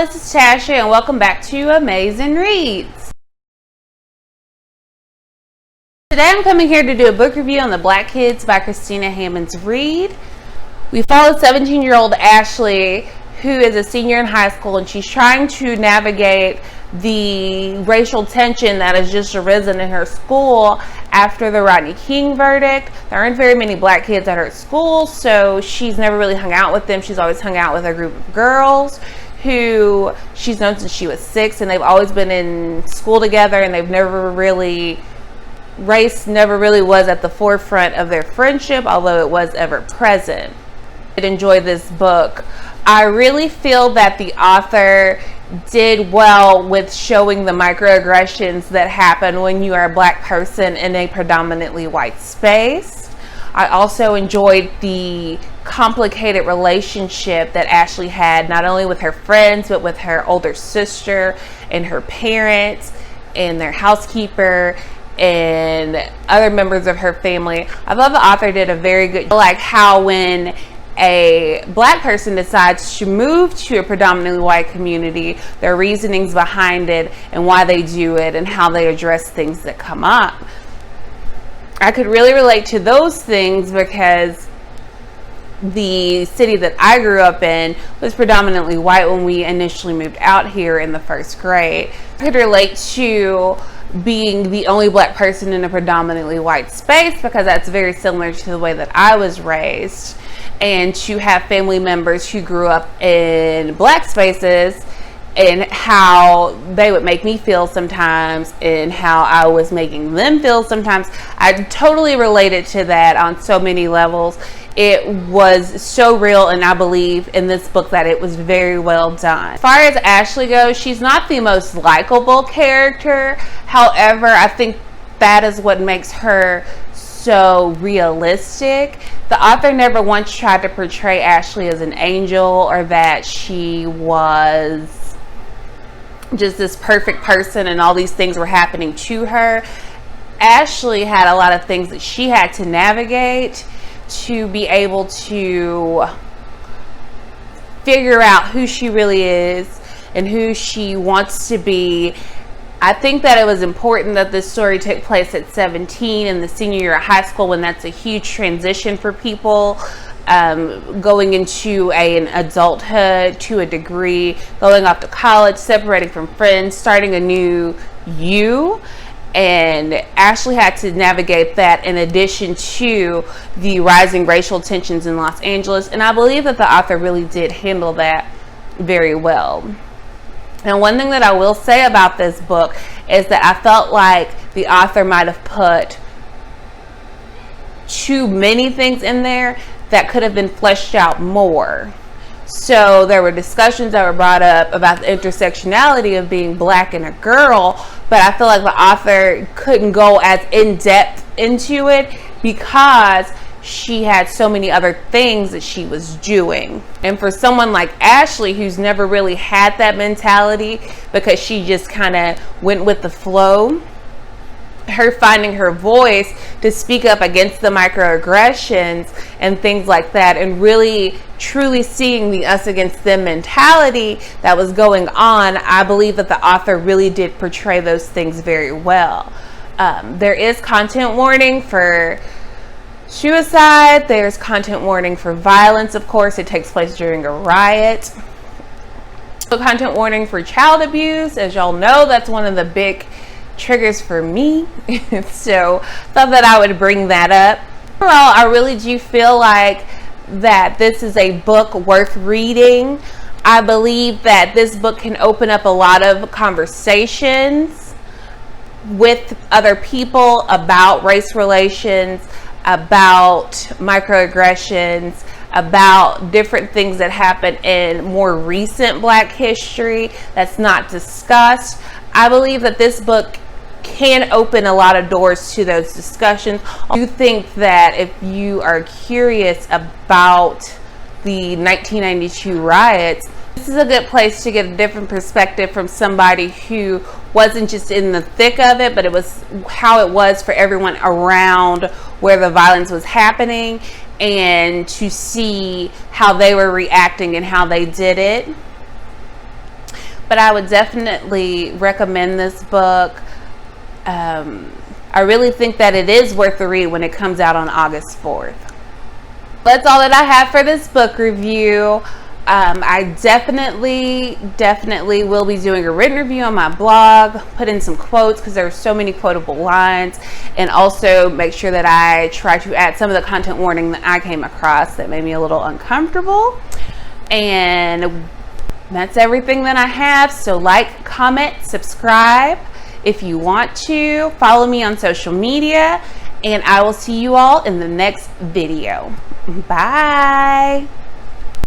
this is Tasha and welcome back to Amazing Reads. Today I'm coming here to do a book review on The Black Kids by Christina Hammonds Reed. We follow 17-year-old Ashley, who is a senior in high school, and she's trying to navigate the racial tension that has just arisen in her school after the Rodney King verdict. There aren't very many black kids at her school, so she's never really hung out with them. She's always hung out with a group of girls who she's known since she was 6, and they've always been in school together, and they've never really, race never really was at the forefront of their friendship, although it was ever present. I did enjoy this book. I really feel that the author did well with showing the microaggressions that happen when you are a black person in a predominantly white space. I also enjoyed the complicated relationship that Ashley had, not only with her friends, but with her older sister and her parents and their housekeeper and other members of her family. I thought the author did a very good, like how when a black person decides to move to a predominantly white community, their reasonings behind it and why they do it and how they address things that come up. I could really relate to those things because the city that I grew up in was predominantly white when we initially moved out here in the first grade. I could relate to being the only black person in a predominantly white space because that's very similar to the way that I was raised, and to have family members who grew up in black spaces and how they would make me feel sometimes and how I was making them feel sometimes. I totally related to that on so many levels. It was so real, and I believe in this book that it was very well done. As far as Ashley goes, she's not the most likable character. However, I think that is what makes her so realistic. The author never once tried to portray Ashley as an angel or that she was just this perfect person and all these things were happening to her. Ashley had a lot of things that she had to navigate to be able to figure out who she really is and who she wants to be. I think that it was important that this story took place at 17 in the senior year of high school, when that's a huge transition for people, going into an adulthood to a degree, going off to college, separating from friends, starting a new you. And Ashley had to navigate that in addition to the rising racial tensions in Los Angeles. And I believe that the author really did handle that very well. And one thing that I will say about this book is that I felt like the author might have put too many things in there that could have been fleshed out more. So there were discussions that were brought up about the intersectionality of being black and a girl, but I feel like the author couldn't go as in depth into it because she had so many other things that she was doing. And for someone like Ashley, who's never really had that mentality because she just kind of went with the flow, her finding her voice to speak up against the microaggressions and things like that, and really truly seeing the us against them mentality that was going on, I believe that the author really did portray those things very well. There is content warning for suicide. There's content warning for violence. Of course, it takes place during a riot. So content warning for child abuse. As y'all know, that's one of the big triggers for me. So thought that I would bring that up. Overall, I really do feel like that this is a book worth reading. I believe that this book can open up a lot of conversations with other people about race relations, about microaggressions, about different things that happen in more recent black history that's not discussed. I believe that this book can open a lot of doors to those discussions. I do think that if you are curious about the 1992 riots, this is a good place to get a different perspective from somebody who wasn't just in the thick of it, but it was how it was for everyone around where the violence was happening, and to see how they were reacting and how they did it. but I would definitely recommend this book. I really think that it is worth the read when it comes out on August 4th. That's all that I have for this book review. I definitely will be doing a written review on my blog, put in some quotes because there are so many quotable lines, and also make sure that I try to add some of the content warning that I came across that made me a little uncomfortable. And that's everything that I have. So like, comment, subscribe if you want to. Follow me on social media, and I will see you all in the next video. Bye.